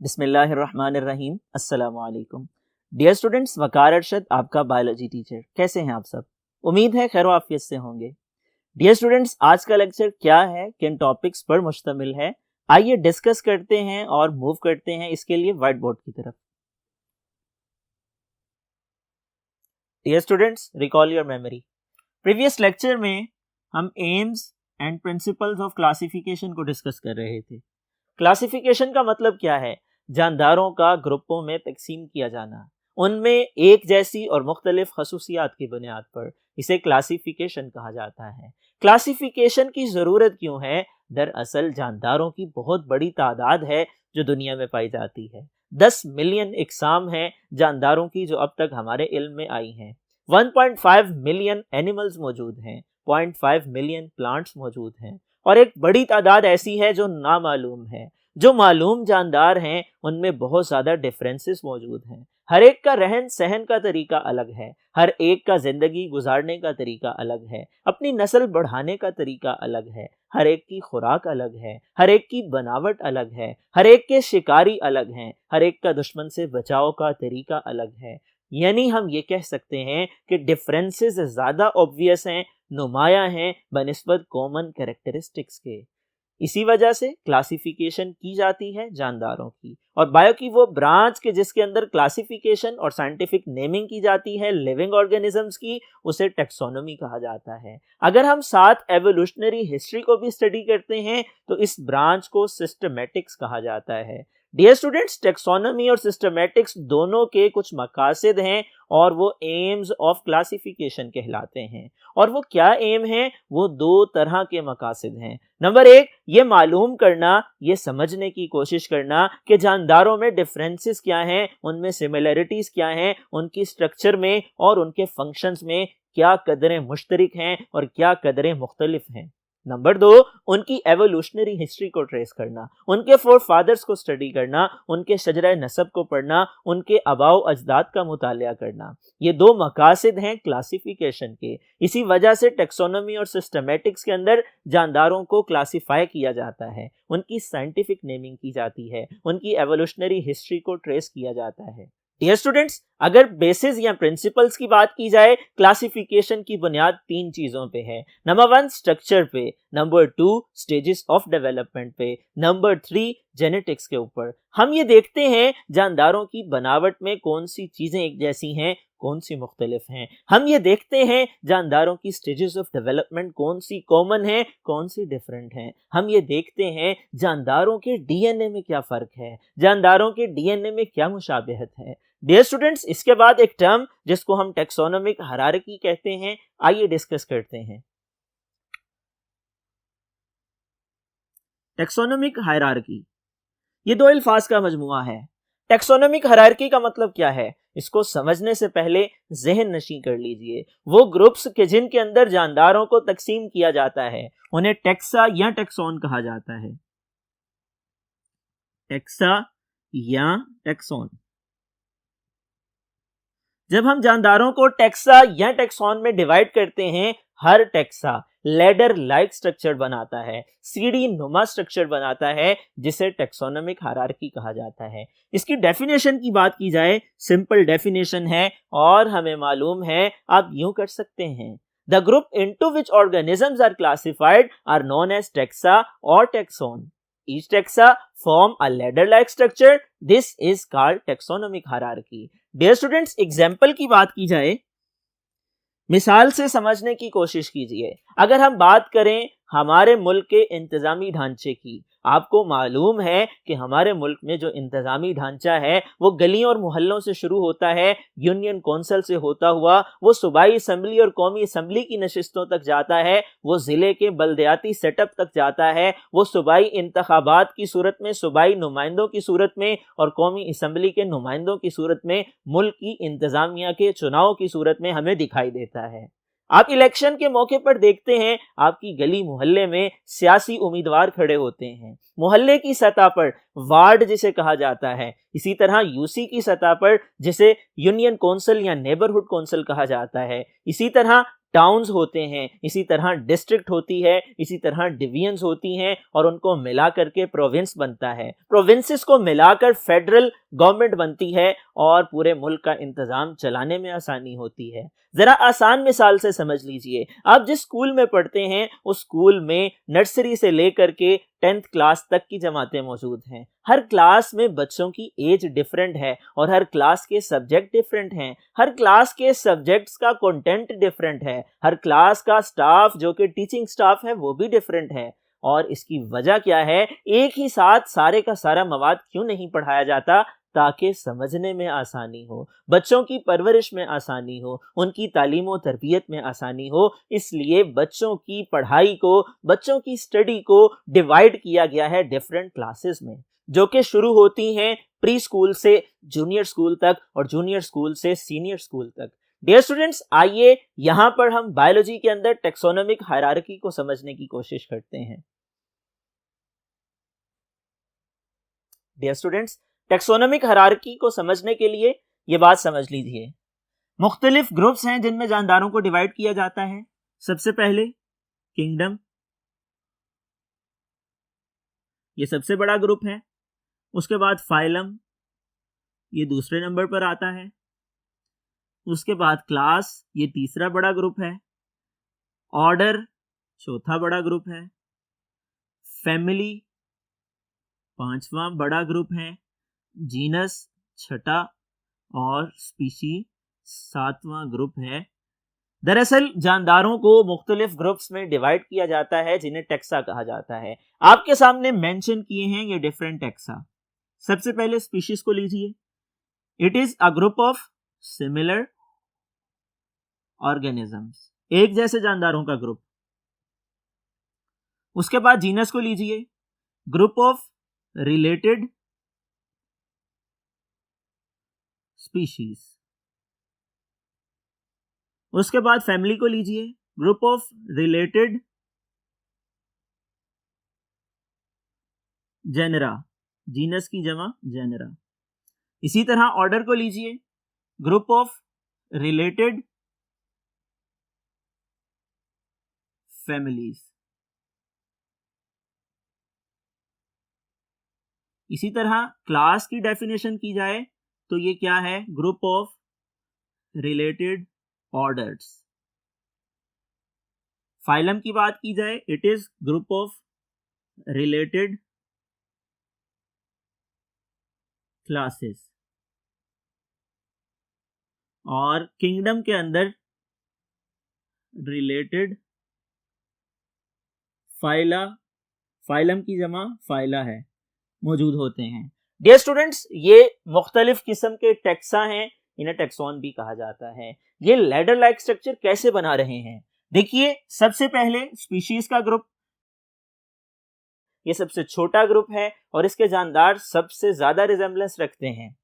बिस्मिल्लाहिर्रहमानिर्रहीम। अस्सलामु अलैकुम। डियर स्टूडेंट्स, वकार अरशद आपका बायोलॉजी टीचर। कैसे हैं आप सब? उम्मीद है खैर आफियत से होंगे। डियर स्टूडेंट्स, आज का लेक्चर क्या है, किन टॉपिक्स पर मुश्तमिल है, आइए डिस्कस करते हैं और मूव करते हैं इसके लिए व्हाइट बोर्ड की तरफ। Dear students, recall your memory. Previous lecture में हम aims and principles of classification को डिस्कस कर रहे थे। क्लासिफिकेशन का मतलब क्या है? जानदारों का ग्रुपों में तकसीम किया जाना, उनमें एक जैसी और मुख्तलिफ खसूसियात की बुनियाद पर, इसे क्लासिफिकेशन कहा जाता है। क्लासिफिकेशन की ज़रूरत क्यों है? दरअसल जानदारों की बहुत बड़ी तादाद है जो दुनिया में पाई जाती है। 10 मिलियन इकसाम हैं जानदारों की जो अब तक हमारे इल्म में आई हैं। 1.5 मिलियन एनिमल्स मौजूद हैं, 0.5 मिलियन प्लांट्स मौजूद हैं, और एक बड़ी तादाद ऐसी है जो नामालूम है। जो मालूम जानदार हैं उनमें बहुत ज़्यादा डिफरेंसेस मौजूद हैं। हर एक का रहन सहन का तरीका अलग है, हर एक का ज़िंदगी गुजारने का तरीका अलग है, अपनी नस्ल बढ़ाने का तरीका अलग है, हर एक की खुराक अलग है, हर एक की बनावट अलग है, हर एक के शिकारी अलग हैं, हर एक का दुश्मन से बचाव का तरीका अलग है। यानी हम ये कह सकते हैं कि डिफरेंसेस ज़्यादा ऑब्वियस हैं, नुमाया हैं बनिस्बत कॉमन कैरेक्टरिस्टिक्स के। इसी वजह से क्लासिफिकेशन की जाती है जानदारों की। और बायो की वो ब्रांच के जिसके अंदर क्लासिफिकेशन और साइंटिफिक नेमिंग की जाती है लिविंग ऑर्गेनिजम्स की, उसे टेक्सोनोमी कहा जाता है। अगर हम साथ एवोल्यूशनरी हिस्ट्री को भी स्टडी करते हैं तो इस ब्रांच को सिस्टमेटिक्स कहा जाता है। डियर स्टूडेंट्स, टेक्सोनोमी और सिस्टमेटिक्स दोनों के कुछ मकासद हैं और वो एम्स ऑफ क्लासिफिकेशन कहलाते हैं। और वो क्या एम हैं? वो दो तरह के मकासद हैं। नंबर एक, ये मालूम करना, ये समझने की कोशिश करना कि जानदारों में डिफरेंसेस क्या हैं, उनमें सिमिलरिटीज क्या हैं, उनकी स्ट्रक्चर में और उनके फंक्शंस में क्या कदरें मुश्तरक हैं और क्या कदरें मुख्तलिफ हैं। नंबर दो, उनकी एवोल्यूशनरी हिस्ट्री को ट्रेस करना, उनके फोर फादर्स को स्टडी करना, उनके शजरा नसब को पढ़ना, उनके आबाओ अजदाद का मुतालिया करना। ये दो मकासद हैं क्लासिफिकेशन के। इसी वजह से टेक्सोनोमी और सिस्टमेटिक्स के अंदर जानदारों को क्लासिफाई किया जाता है, उनकी साइंटिफिक नेमिंग की जाती है, उनकी एवोल्यूशनरी हिस्ट्री को ट्रेस किया जाता है। डियर स्टूडेंट्स, अगर बेसिस या प्रिंसिपल्स की बात की जाए, क्लासिफिकेशन की बुनियाद तीन चीजों पे है। नंबर 1 स्ट्रक्चर पे, नंबर 2 स्टेजेस ऑफ डेवलपमेंट पे, नंबर 3 जेनेटिक्स के ऊपर। हम ये देखते हैं जानदारों की बनावट में कौन सी चीजें एक जैसी हैं, कौन सी मुख्तलिफ हैं। हम ये देखते हैं जानदारों की स्टेजेस ऑफ डेवलपमेंट कौन सी कॉमन है, कौन सी डिफरेंट हैं। हम ये देखते हैं जानदारों के डीएनए में क्या फ़र्क है, जानदारों के डीएनए में क्या मुशाबहत है। डियर स्टूडेंट्स, इसके बाद एक टर्म जिसको हम टेक्सोनोमिक हायरार्की कहते हैं, आइए डिस्कस करते हैं। टेक्सोनोमिक हायरार्की ये दो अल्फाज का मजमुआ है। टेक्सोनोमिक हायरार्की का मतलब क्या है, इसको समझने से पहले जहन नशी कर लीजिए। वो ग्रुप्स के जिनके अंदर जानदारों को तकसीम किया जाता है उन्हें टेक्सा या टेक्सोन कहा जाता है। टेक्सा या टेक्सोन। जब हम जानदारों को टेक्सा या टेक्सोन में डिवाइड करते हैं, हर टेक्सा लैडर लाइक स्ट्रक्चर बनाता है, सीढ़ी नुमा स्ट्रक्चर बनाता है, जिसे टेक्सोनोमिक हायरार्की कहा जाता है। इसकी डेफिनेशन की बात की जाए, सिंपल डेफिनेशन है और हमें मालूम है, आप यूं कर सकते हैं, the group into which organisms are classified are known as taxa और taxon. Each taxa form a ladder-like structure. This is called taxonomic hierarchy. Dear students, example की बात की जाए, मिसाल से समझने की कोशिश कीजिए। अगर हम बात करें हमारे मुल्क के इंतजामी ढांचे की, आपको मालूम है कि हमारे मुल्क में जो इंतजामी ढांचा है वो गलियों और मोहल्लों से शुरू होता है, यूनियन कौंसिल से होता हुआ वो सूबाई असम्बली और कौमी असम्बली की नशिस्तों तक जाता है, वो ज़िले के बल्दियाती सेटअप तक जाता है, वो सूबाई इंतखाबात की सूरत में, सूबाई नुमाइंदों की सूरत में और कौमी असम्बली के नुमाइंदों की सूरत में, मुल्क की इंतजामिया के चुनाव की सूरत में हमें दिखाई देता है। आप इलेक्शन के मौके पर देखते हैं आपकी गली मोहल्ले में सियासी उम्मीदवार खड़े होते हैं। मोहल्ले की सतह पर वार्ड जिसे कहा जाता है, इसी तरह यूसी की सतह पर जिसे यूनियन कौंसिल या नेबरहुड कौंसिल कहा जाता है, इसी तरह टाउन्स होते हैं, इसी तरह डिस्ट्रिक्ट होती है, इसी तरह डिवीजन्स होती हैं और उनको मिला करके प्रोविंस बनता है। प्रोविंसेस को मिलाकर फेडरल गवर्नमेंट बनती है और पूरे मुल्क का इंतजाम चलाने में आसानी होती है। जरा आसान मिसाल से समझ लीजिए, आप जिस स्कूल में पढ़ते हैं उस स्कूल में नर्सरी से लेकर के 10th क्लास तक की जमातें मौजूद हैं। हर क्लास में बच्चों की एज डिफरेंट है और हर क्लास के सब्जेक्ट डिफरेंट हैं। हर क्लास के सब्जेक्ट्स का कंटेंट डिफरेंट है। हर क्लास का स्टाफ जो कि टीचिंग स्टाफ है वो भी डिफरेंट है। और इसकी वजह क्या है? एक ही साथ सारे का सारा मवाद क्यों नहीं पढ़ाया जाता? ताकि समझने में आसानी हो, बच्चों की परवरिश में आसानी हो, उनकी तालीम और तरबियत में आसानी हो। इसलिए बच्चों की पढ़ाई को, बच्चों की स्टडी को डिवाइड किया गया है डिफरेंट क्लासेस में, जो कि शुरू होती हैं प्री स्कूल से जूनियर स्कूल तक और जूनियर स्कूल से सीनियर स्कूल तक। डियर स्टूडेंट्स, आइए यहां पर हम बायोलॉजी के अंदर टेक्सोनोमिक हायरार्की को समझने की कोशिश करते हैं। डियर स्टूडेंट्स, टेक्सोनोमिक हायरार्की को समझने के लिए यह बात समझ लीजिए, मुख्तलिफ ग्रुप्स हैं जिनमें जानदारों को डिवाइड किया जाता है। सबसे पहले किंगडम, ये सबसे बड़ा ग्रुप है। उसके बाद फाइलम, ये दूसरे नंबर पर आता है। उसके बाद क्लास, ये तीसरा बड़ा ग्रुप है। ऑर्डर, चौथा बड़ा ग्रुप है। फैमिली, पांचवा बड़ा ग्रुप है। जीनस, छठा, और स्पीशी, सातवां ग्रुप है। दरअसल जानदारों को मुख्तलिफ ग्रुप्स में डिवाइड किया जाता है जिन्हें टेक्सा कहा जाता है। आपके सामने मेंशन किए हैं ये डिफरेंट टेक्सा। सबसे पहले स्पीशीज को लीजिए, it is a group of similar organisms, एक जैसे जानदारों का ग्रुप। उसके बाद जीनस को लीजिए, ग्रुप ऑफ रिलेटेड स्पीशीज। उसके बाद फैमिली को लीजिए, group of related genre, genus की जमा जेनरा। इसी तरह ऑर्डर को लीजिए, ग्रुप ऑफ रिलेटेड फैमिलीज। इसी तरह क्लास की डेफिनेशन की जाए तो ये क्या है? Group of related orders. Phylum की बात की जाए, it is group of related classes. और किंगडम के अंदर रिलेटेड फाइला, फाइलम की जमा फाइला है, मौजूद होते हैं। डियर स्टूडेंट्स, ये मुख्तलिफ किस्म के टेक्सा हैं, इन्हें टेक्सॉन भी कहा जाता है। ये लैडर लाइक स्ट्रक्चर कैसे बना रहे हैं? देखिए, सबसे पहले स्पीशीज का ग्रुप, ये सबसे छोटा ग्रुप है और इसके जानदार सबसे ज्यादा रिजेम्बलेंस रखते हैं।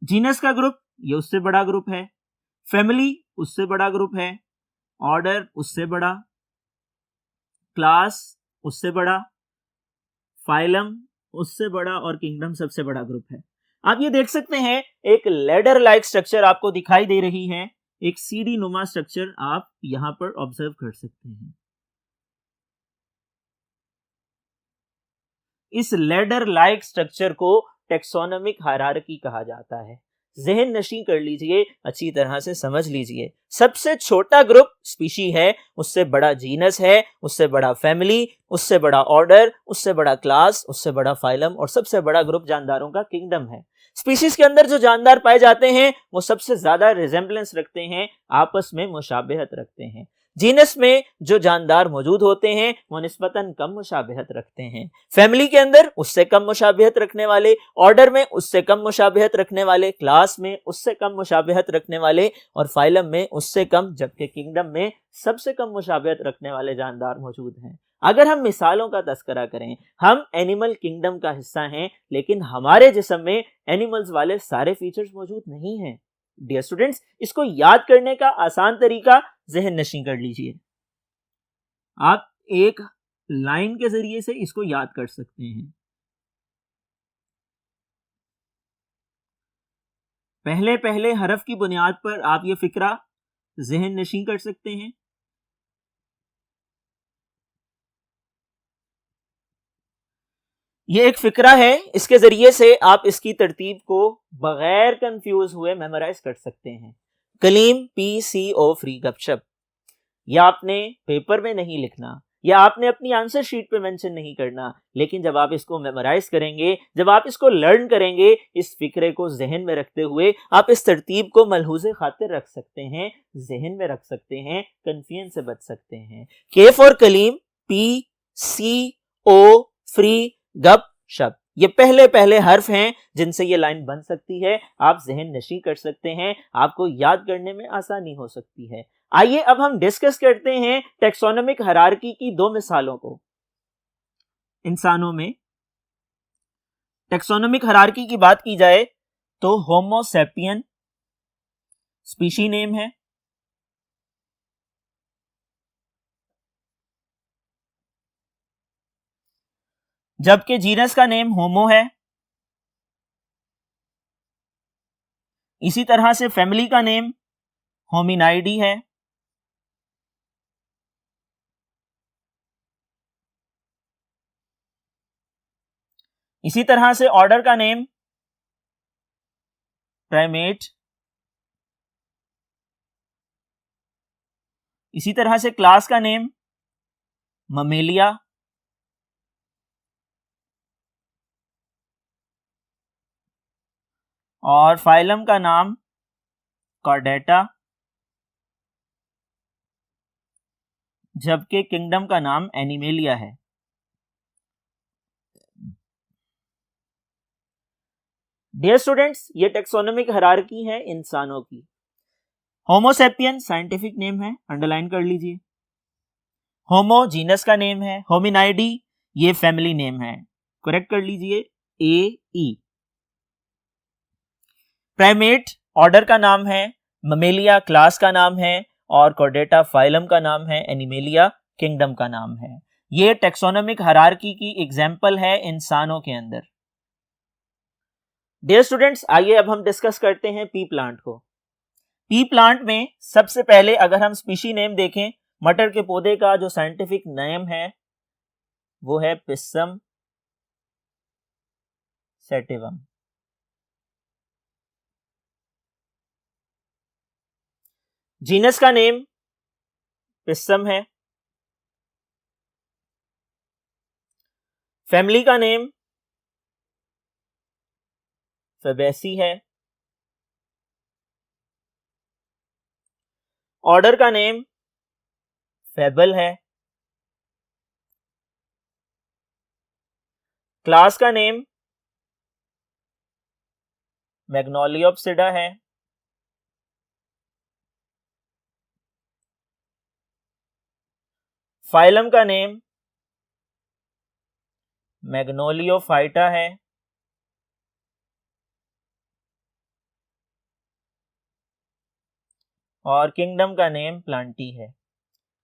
जीनस का ग्रुप, ये उससे बड़ा ग्रुप है। फैमिली उससे बड़ा ग्रुप है। ऑर्डर उससे बड़ा। क्लास उससे बड़ा। फाइलम उससे बड़ा और किंगडम सबसे बड़ा ग्रुप है। आप ये देख सकते हैं एक लैडर लाइक स्ट्रक्चर आपको दिखाई दे रही है, एक सीढ़ी नुमा स्ट्रक्चर आप यहां पर ऑब्जर्व कर सकते हैं। इस लैडर लाइक स्ट्रक्चर को टेक्सोनोमिक हायरार्की कहा जाता है। जहन नशी कर लीजिए, अच्छी तरह से समझ लीजिए। सबसे छोटा ग्रुप स्पीशी है, उससे बड़ा जीनस है, उससे बड़ा फैमिली, उससे बड़ा ऑर्डर, उससे बड़ा क्लास, उससे बड़ा फाइलम और सबसे बड़ा ग्रुप जानदारों का किंगडम है। स्पीशीज के अंदर जो जानदार पाए जाते हैं वो सबसे ज्यादा रिजेम्बलेंस रखते हैं, आपस में मुशाबहत रखते हैं। जीनस में जो जानदार मौजूद होते हैं वो निस्बतन कम मुशाबहत रखते हैं। फैमिली के अंदर उससे कम मुशाबहत रखने वाले, ऑर्डर में उससे कम मुशाबहत रखने वाले, क्लास में उससे कम मुशाबहत रखने वाले और फाइलम में उससे कम, जबकि किंगडम में सबसे कम मुशाबहत रखने वाले जानदार मौजूद हैं। अगर हम मिसालों का तस्करा करें, हम एनिमल किंगडम का हिस्सा हैं, लेकिन हमारे जिस्म में एनिमल्स वाले सारे फीचर्स मौजूद नहीं हैं। डियर स्टूडेंट्स, इसको याद करने का आसान तरीका जहन नशी कर लीजिए। आप एक लाइन के जरिए से इसको याद कर सकते हैं। पहले पहले हरफ की बुनियाद पर आप ये फिक्रा जहन नशीं कर सकते हैं। ये एक फिक्रा है, इसके जरिए से आप इसकी तरतीब को बगैर कंफ्यूज हुए मेमोराइज कर सकते हैं। कलीम PCO फ्री गपशप, या आपने पेपर में नहीं लिखना, या आपने अपनी आंसर शीट पे मेंशन नहीं करना, लेकिन जब आप इसको मेमोराइज करेंगे, जब आप इसको लर्न करेंगे, इस फिक्रे को जहन में रखते हुए आप इस तरतीब को मलहूज़े खातिर रख सकते हैं, जहन में रख सकते हैं, कंफ्यूजन से बच सकते हैं। K for Kaleem, PCO free गप शप, ये पहले पहले हर्फ हैं जिनसे ये लाइन बन सकती है, आप जहन नशी कर सकते हैं, आपको याद करने में आसानी हो सकती है। आइए अब हम डिस्कस करते हैं टेक्सोनोमिक हायरार्की की दो मिसालों को। इंसानों में टेक्सोनोमिक हायरार्की की बात की जाए तो होमो सेपियन स्पीशी नेम है, जबकि जीनस का नेम होमो है। इसी तरह से फैमिली का नेम होमिनाइडी है। इसी तरह से ऑर्डर का नेम प्राइमेट। इसी तरह से क्लास का नेम ममेलिया। और फाइलम का नाम कॉर्डेटा, जबकि किंगडम का नाम एनिमेलिया है। डियर स्टूडेंट्स, ये टेक्सोनोमिक हायरार्की है इंसानों की। होमो सेपियन साइंटिफिक नेम है, अंडरलाइन कर लीजिए। होमो जीनस का नेम है, होमिनाइडी ये फैमिली नेम है, करेक्ट कर लीजिए AE। प्राइमेट ऑर्डर का नाम है, ममेलिया क्लास का नाम है, और कॉर्डेटा फाइलम का नाम है, एनिमेलिया किंगडम का नाम है। ये टेक्सोनोमिक हायरार्की की एग्जाम्पल है इंसानों के अंदर। डियर स्टूडेंट्स, आइए अब हम डिस्कस करते हैं पी प्लांट को। पी प्लांट में सबसे पहले अगर हम स्पीशी नेम देखें, मटर के पौधे का जो साइंटिफिक नेम है वो है पिस्सम सेटिवम। जीनस का नेम पिस्सम है। फैमिली का नेम फेबेसी है। ऑर्डर का नेम फेबल है। क्लास का नेम मैग्नोलियोप्सिडा है। फाइलम का नेम मैग्नोलियोफाइटा है। और किंगडम का नेम प्लांटी है।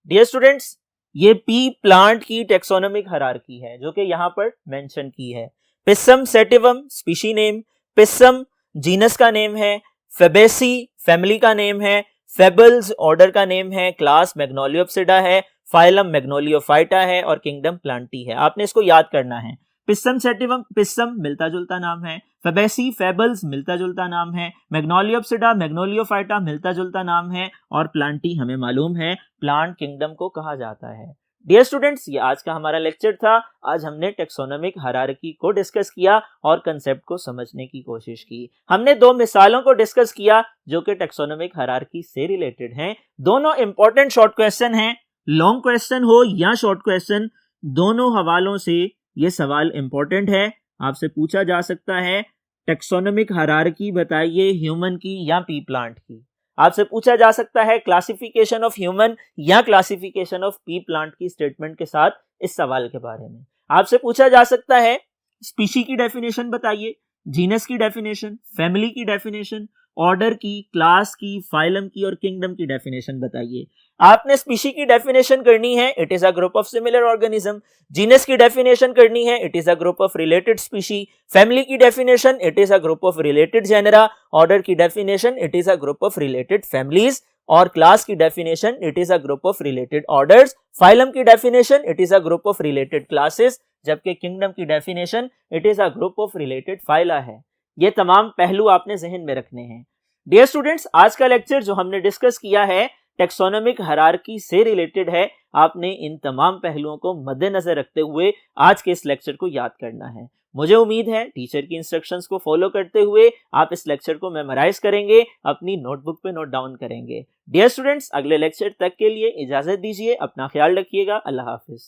डियर स्टूडेंट्स, ये पी प्लांट की टेक्सोनोमिक हायरार्की है जो कि यहां पर मेंशन की है। पिस्सम सेटिवम स्पीशी नेम, पिस्सम जीनस का नेम है, फेबेसी फैमिली का नेम है, फेबल्स ऑर्डर का नेम है, क्लास मैग्नोलियोप्सिडा है, फाइलम मैग्नोलियोफाइटा है, और किंगडम प्लांटी है। आपने इसको याद करना है। पिस्सम सेटिवम पिस्सम मिलता जुलता नाम है, फेबेसी फेबल्स मिलता जुलता नाम है, मैग्नोलियोप्सिडा मैग्नोलियोफाइटा मिलता जुलता नाम है, और प्लांटी हमें मालूम है प्लांट किंगडम को कहा जाता है। डियर स्टूडेंट्स, ये आज का हमारा लेक्चर था। आज हमने टेक्सोनोमिक हायरार्की को डिस्कस किया और कंसेप्ट को समझने की कोशिश की। हमने दो मिसालों को डिस्कस किया जो कि टेक्सोनोमिक हायरार्की से रिलेटेड हैं। दोनों इंपॉर्टेंट शॉर्ट क्वेश्चन हैं, लॉन्ग क्वेश्चन हो या शॉर्ट क्वेश्चन, दोनों हवालों से ये सवाल इंपॉर्टेंट है। आपसे पूछा जा सकता है टेक्सोनोमिक हायरार्की बताइए ह्यूमन की या पी प्लांट की। आपसे पूछा जा सकता है क्लासिफिकेशन ऑफ ह्यूमन या क्लासिफिकेशन ऑफ पी प्लांट की स्टेटमेंट के साथ इस सवाल के बारे में। आपसे पूछा जा सकता है स्पीशी की डेफिनेशन बताइए, जीनस की डेफिनेशन, फैमिली की डेफिनेशन, ऑर्डर की, क्लास की, फाइलम की और किंगडम की डेफिनेशन बताइए। आपने स्पीशी की डेफिनेशन करनी है, it is a group of similar organism. Genus की डेफिनेशन करनी है, it is a group of related species. Family की definition, it is a group of related genera. Order की definition, it is a group of related families. और class की definition it is a group of related orders, phylum की definition it is a group of related classes, जबकि kingdom की definition it is a group of related phyla है। ये तमाम पहलू आपने जहन में रखने हैं। डियर स्टूडेंट्स, आज का लेक्चर जो हमने डिस्कस किया है टेक्सोनोमिक हायरार्की से रिलेटेड है। आपने इन तमाम पहलुओं को मद्देनजर रखते हुए आज के इस लेक्चर को याद करना है। मुझे उम्मीद है टीचर की इंस्ट्रक्शंस को फॉलो करते हुए आप इस लेक्चर को मेमोराइज करेंगे, अपनी नोटबुक पे नोट डाउन करेंगे। डियर स्टूडेंट्स, अगले लेक्चर तक के लिए इजाजत दीजिए, अपना ख्याल रखिएगा। अल्लाह हाफिज।